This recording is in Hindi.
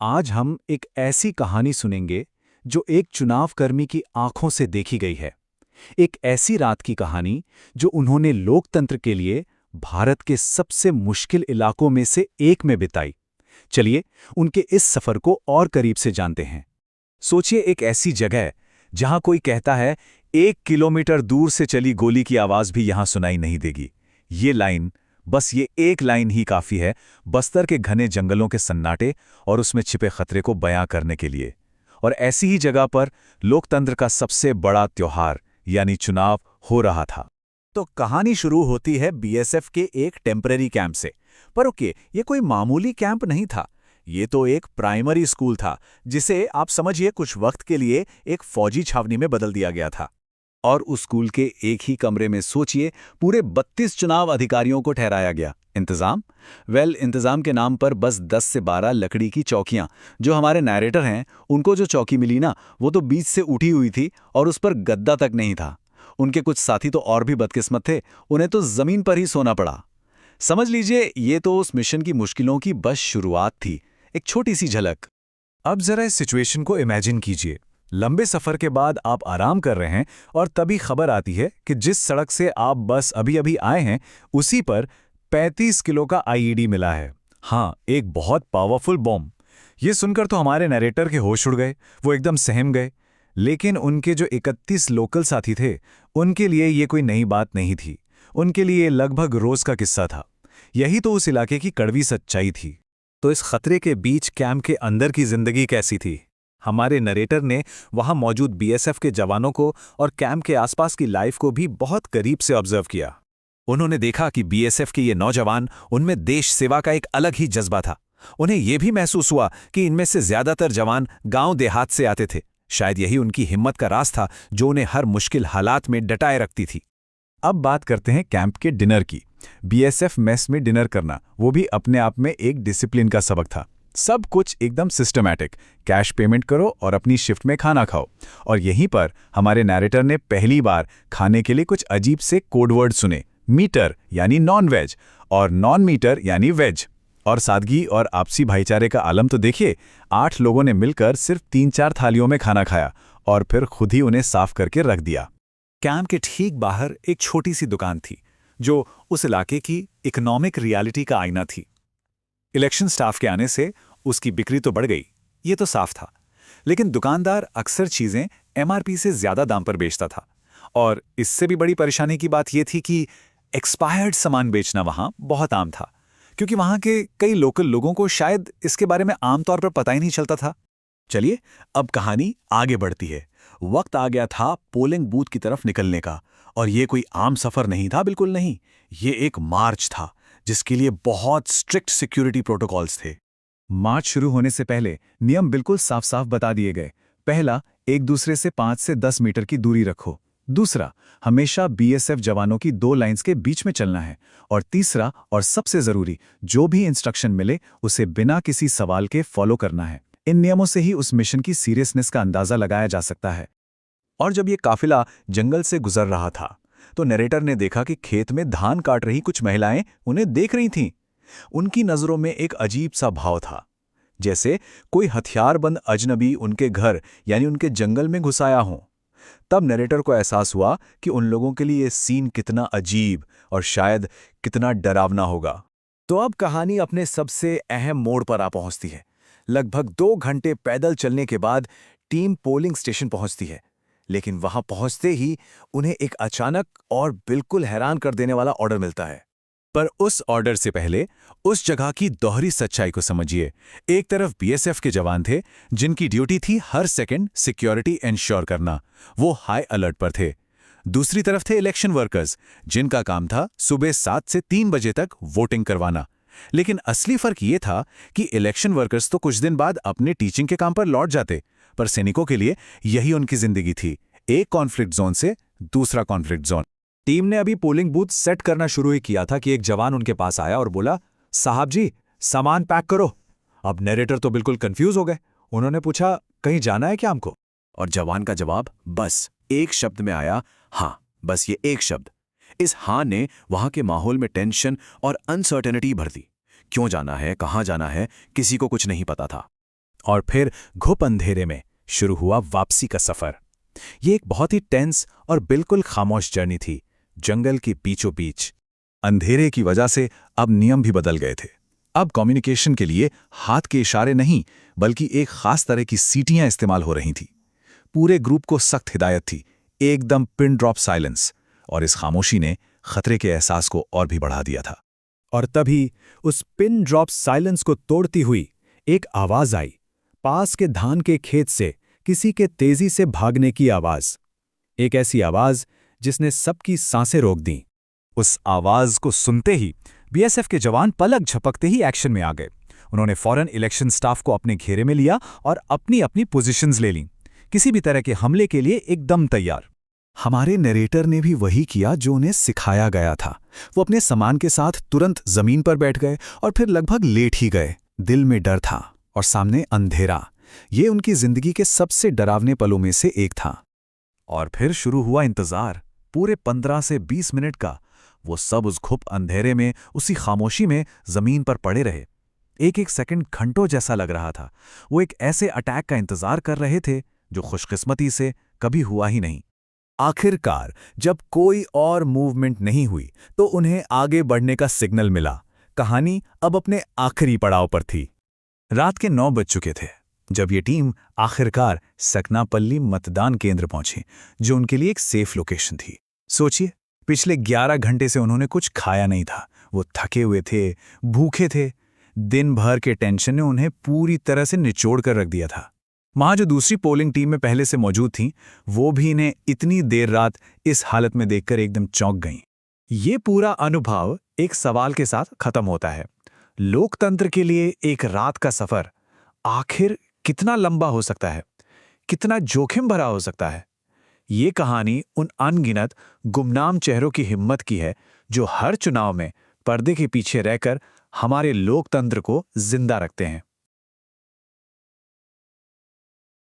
आज हम एक ऐसी कहानी सुनेंगे जो एक चुनावकर्मी की आंखों से देखी गई है। एक ऐसी रात की कहानी जो उन्होंने लोकतंत्र के लिए भारत के सबसे मुश्किल इलाकों में से एक में बिताई। चलिए उनके इस सफर को और करीब से जानते हैं। सोचिए एक ऐसी जगह जहां कोई कहता है 1 किलोमीटर दूर से चली गोली की आवाज भी यहां सुनाई नहीं देगी। ये एक लाइन ही काफी है बस्तर के घने जंगलों के सन्नाटे और उसमें छिपे खतरे को बयां करने के लिए। और ऐसी ही जगह पर लोकतंत्र का सबसे बड़ा त्योहार यानी चुनाव हो रहा था। तो कहानी शुरू होती है बीएसएफ के एक टेम्परेरी कैंप से। पर ओके, ये कोई मामूली कैंप नहीं था। ये तो एक प्राइमरी स्कूल था जिसे आप समझिए कुछ वक्त के लिए एक फौजी छावनी में बदल दिया गया था। और उस स्कूल के एक ही कमरे में सोचिए पूरे 32 चुनाव अधिकारियों को ठहराया गया। इंतजाम? इंतजाम के नाम पर बस 10 से 12 लकड़ी की चौकियां। जो हमारे नैरेटर हैं उनको जो चौकी मिली ना, वो तो बीच से उठी हुई थी और उस पर गद्दा तक नहीं था। उनके कुछ साथी तो और भी बदकिस्मत थे, उन्हें तो जमीन पर ही सोना पड़ा। समझ लीजिए ये तो उस मिशन की मुश्किलों की बस शुरुआत थी, एक छोटी सी झलक। अब जरा इस सिचुएशन को इमेजिन कीजिए। लंबे सफर के बाद आप आराम कर रहे हैं और तभी खबर आती है कि जिस सड़क से आप बस अभी अभी आए हैं उसी पर 35 किलो का आईईडी मिला है। हाँ, एक बहुत पावरफुल बॉम्ब। ये सुनकर तो हमारे नरेटर के होश उड़ गए, वो एकदम सहम गए। लेकिन उनके जो 31 लोकल साथी थे उनके लिए ये कोई नई बात नहीं थी। उनके लिए लगभग रोज का किस्सा था। यही तो उस इलाके की कड़वी सच्चाई थी। तो इस खतरे के बीच कैंप के अंदर की जिंदगी कैसी थी? हमारे नरेटर ने वहां मौजूद बीएसएफ के जवानों को और कैंप के आसपास की लाइफ को भी बहुत करीब से ऑब्जर्व किया। उन्होंने देखा कि बीएसएफ के ये नौजवान, उनमें देश सेवा का एक अलग ही जज्बा था। उन्हें यह भी महसूस हुआ कि इनमें से ज्यादातर जवान गांव देहात से आते थे। शायद यही उनकी हिम्मत का राज था जो उन्हें हर मुश्किल हालात में डटाए रखती थी। अब बात करते हैं कैंप के डिनर की। बीएसएफ मेस में डिनर करना वो भी अपने आप में एक डिसिप्लिन का सबक था। सब कुछ एकदम सिस्टमैटिक, कैश पेमेंट करो और अपनी शिफ्ट में खाना खाओ। और यहीं पर हमारे नैरेटर ने पहली बार खाने के लिए कुछ अजीब से कोडवर्ड सुने। मीटर यानी नॉन वेज और नॉन मीटर यानी वेज। और सादगी और आपसी भाईचारे का आलम तो देखिए। 8 लोगों ने मिलकर सिर्फ 3-4 थालियों में खाना खाया और फिर खुद ही उन्हें साफ करके रख दिया। कैंप के ठीक बाहर एक छोटी सी दुकान थी जो उस इलाके की इकोनॉमिक रियलिटी का आईना थी। इलेक्शन स्टाफ के आने से उसकी बिक्री तो बढ़ गई, ये तो साफ था। लेकिन दुकानदार अक्सर चीजें एमआरपी से ज्यादा दाम पर बेचता था। और इससे भी बड़ी परेशानी की बात यह थी कि एक्सपायर्ड सामान बेचना वहां बहुत आम था, क्योंकि वहां के कई लोकल लोगों को शायद इसके बारे में आमतौर पर पता ही नहीं चलता था। चलिए अब कहानी आगे बढ़ती है। वक्त आ गया था पोलिंग बूथ की तरफ निकलने का। और ये कोई आम सफर नहीं था, बिल्कुल नहीं। ये एक मार्च था जिसके लिए बहुत स्ट्रिक्ट सिक्योरिटी प्रोटोकॉल्स थे। मार्च शुरू होने से पहले नियम बिल्कुल साफ साफ बता दिए गए। पहला, एक दूसरे से 5 से 10 मीटर की दूरी रखो। दूसरा, हमेशा बीएसएफ जवानों की 2 लाइंस के बीच में चलना है। और तीसरा और सबसे जरूरी, जो भी इंस्ट्रक्शन मिले उसे बिना किसी सवाल के फॉलो करना है। इन नियमों से ही उस मिशन की सीरियसनेस का अंदाजा लगाया जा सकता है। और जब ये काफिला जंगल से गुजर रहा था तो नरेटर ने देखा कि खेत में धान काट रही कुछ महिलाएं उन्हें देख रही थीं। उनकी नजरों में एक अजीब सा भाव था, जैसे कोई हथियारबंद अजनबी उनके घर यानी उनके जंगल में घुसाया हो। तब नरेटर को एहसास हुआ कि उन लोगों के लिए ये सीन कितना अजीब और शायद कितना डरावना होगा। तो अब कहानी अपने सबसे अहम मोड़ पर आ पहुंचती है। लगभग 2 घंटे पैदल चलने के बाद टीम पोलिंग स्टेशन पहुंचती है। लेकिन वहां पहुंचते ही उन्हें एक अचानक और बिल्कुल हैरान कर देने वाला ऑर्डर मिलता है। पर उस ऑर्डर से पहले उस जगह की दोहरी सच्चाई को समझिए। एक तरफ बीएसएफ के जवान थे जिनकी ड्यूटी थी हर सेकंड सिक्योरिटी इंश्योर करना, वो हाई अलर्ट पर थे। दूसरी तरफ थे इलेक्शन वर्कर्स जिनका काम था सुबह 7 से 3 बजे तक वोटिंग करवाना। लेकिन असली फर्क ये था कि इलेक्शन वर्कर्स तो कुछ दिन बाद अपने टीचिंग के काम पर लौट जाते, पर सैनिकों के लिए यही उनकी जिंदगी थी, एक कॉन्फ्लिक्ट जोन से दूसरा कॉन्फ्लिक्ट जोन। टीम ने अभी पोलिंग बूथ सेट करना शुरू ही किया था कि एक जवान उनके पास आया और बोला, साहब जी सामान पैक करो। अब नरेटर तो बिल्कुल कंफ्यूज हो गए। उन्होंने पूछा, कहीं जाना है क्या हमको? और जवान का जवाब बस एक शब्द में आया, हाँ। बस ये एक शब्द। इस हाँ ने वहां के माहौल में टेंशन और अनसर्टेनिटी भर दी। क्यों जाना है, कहां जाना है, किसी को कुछ नहीं पता था। और फिर घुप अंधेरे में शुरू हुआ वापसी का सफर। ये एक बहुत ही टेंस और बिल्कुल खामोश जर्नी थी, जंगल के बीचों बीच। अंधेरे की वजह से अब नियम भी बदल गए थे। अब कम्युनिकेशन के लिए हाथ के इशारे नहीं, बल्कि एक खास तरह की सीटियां इस्तेमाल हो रही थीं। पूरे ग्रुप को सख्त हिदायत थी, एकदम पिन ड्रॉप साइलेंस, और इस खामोशी ने खतरे के एहसास को और भी बढ़ा दिया था। और तभी उस पिन ड्रॉप साइलेंस को तोड़ती हुई एक आवाज आई, पास के धान के खेत से किसी के तेजी से भागने की आवाज। एक ऐसी आवाज जिसने सबकी सांसें रोक दीं। उस आवाज को सुनते ही बीएसएफ के जवान पलक झपकते ही एक्शन में आ गए। उन्होंने फौरन इलेक्शन स्टाफ को अपने घेरे में लिया और अपनी अपनी पोजीशंस ले लीं, किसी भी तरह के हमले के लिए एकदम तैयार। हमारे नरेटर ने भी वही किया जो उन्हें सिखाया गया था। वो अपने सामान के साथ तुरंत जमीन पर बैठ गए और फिर लगभग लेट ही गए। दिल में डर था और सामने अंधेरा। ये उनकी जिंदगी के सबसे डरावने पलों में से एक था। और फिर शुरू हुआ इंतजार, पूरे 15 से 20 मिनट का। वो सब उस घुप अंधेरे में, उसी खामोशी में जमीन पर पड़े रहे। एक एक सेकंड घंटों जैसा लग रहा था। वो एक ऐसे अटैक का इंतजार कर रहे थे जो खुशकिस्मती से कभी हुआ ही नहीं। आखिरकार जब कोई और मूवमेंट नहीं हुई तो उन्हें आगे बढ़ने का सिग्नल मिला। कहानी अब अपने आखिरी पड़ाव पर थी। रात के 9 बज चुके थे जब ये टीम आखिरकार सकनापल्ली मतदान केंद्र पहुंची, जो उनके लिए एक सेफ लोकेशन थी। सोचिए, पिछले 11 घंटे से उन्होंने कुछ खाया नहीं था। वो थके हुए थे, भूखे थे। दिन भर के टेंशन ने उन्हें पूरी तरह से निचोड़ कर रख दिया था। वहां जो दूसरी पोलिंग टीम में पहले से मौजूद थीं, वो भी इन्हें इतनी देर रात इस हालत में देखकर एकदम चौंक गईं। ये पूरा अनुभव एक सवाल के साथ खत्म होता है। लोकतंत्र के लिए एक रात का सफर आखिर कितना लंबा हो सकता है, कितना जोखिम भरा हो सकता है? ये कहानी उन अनगिनत गुमनाम चेहरों की हिम्मत की है जो हर चुनाव में पर्दे के पीछे रहकर हमारे लोकतंत्र को जिंदा रखते हैं।